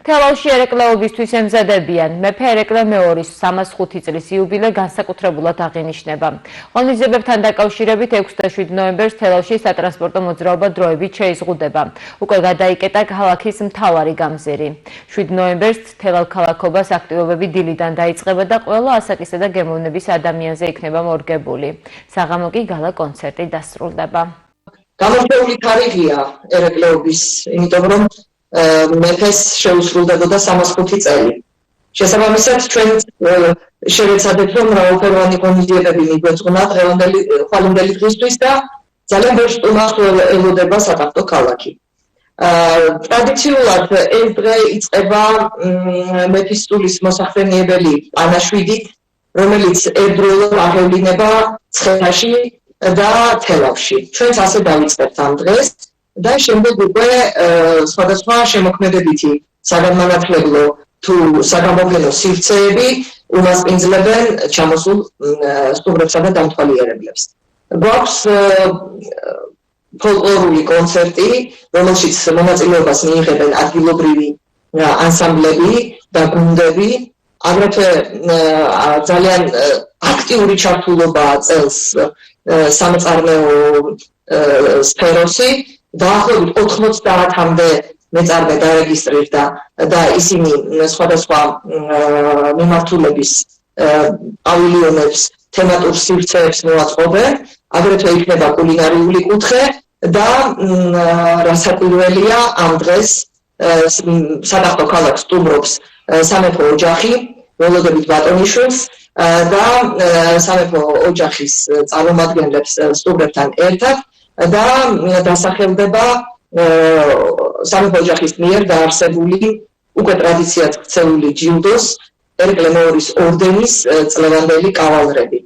თელავში ერეკლეობისთვის ემზადებიან. მეფე ერეკლე მეორის 305 წლის იუბილე განსაკუთრებულად აღინიშნება. ღონისძიებებთან დაკავშირებით 6 და 7 ნოემბერს თელავში სატრანსპორტო მოძრაობა დროებით შეიზღუდება. უკვე გადაიკეტა ქალაქის მთავარი გამზირი. 7 ნოემბერს თელავ ქალაქობას აქტივობები დილიდან დაიწყება და ყველა ასაკისა და გემოვნების ადამიანზე იქნება მორგებული. საღამო კი გალა კონცერტი დასრულდება. გამორჩეული თარიღია ერეკლეობის, იმიტომ რომ მეფეს შეუსრულდებოდა 305 წელი. შესაბამისად, ჩვენ შევეცადეთ, რომ მრავალფეროვანი ღონისძიებები მიგვეძღვნა ხვალინდელი დღისთვის და ძალიან ბევრ სტუმარს ელოდება სატახტო ქალაქი. ტრადიციულად ეს დღე იწყება მეფის სტულის მოსახსენიებელი პანაშვიდით, რომელიც ერთდროულად აღევლინება ცხენაში და თელავში. ჩვენც ასე დავიწყებთ ამ დღეს და შემდეგ უკვე სხვადასხვა შემოქმედებითი საგანმანათლებლო თუ საგამოგენო სივრცეები უმასპინძლებენ ჩამოსულ სტუმრებსა და დამთვალიერებლებს. გვაქვს ფოლკლორული კონცერტი, რომელშიც მონაწილეობას მიიღებენ ადგილობრივი ანსამბლები და გუნდები. აგრეთვე ძალიან აქტიური ჩართულობა წელს სამეწარმეო სფეროში. დაახლოებით 90-მდე მეწარმე დარეგისტრირდა და ისინი სხვადასხვა მიმართულების პავილიონებს, თემატურ სივრცეებს მოაწყობენ. აგრეთვე იქნება კულინარიული კუთხე და რასაკვირველია ამ დღეს სატახტო ქალაქს სტუმრობს სამეფო ოჯახი, ველოდებით ბატონიშვილს და სამეფო ოჯახის წარმომადგენლებს სტუმრებთან ერთად და დასახელდება სამეფო ოჯახის მიერ დაარსებული უკვე ტრადიციად ქცეული ჯილდოს ერეკლე მეორის ორდენის წლევანდელი კავალრები.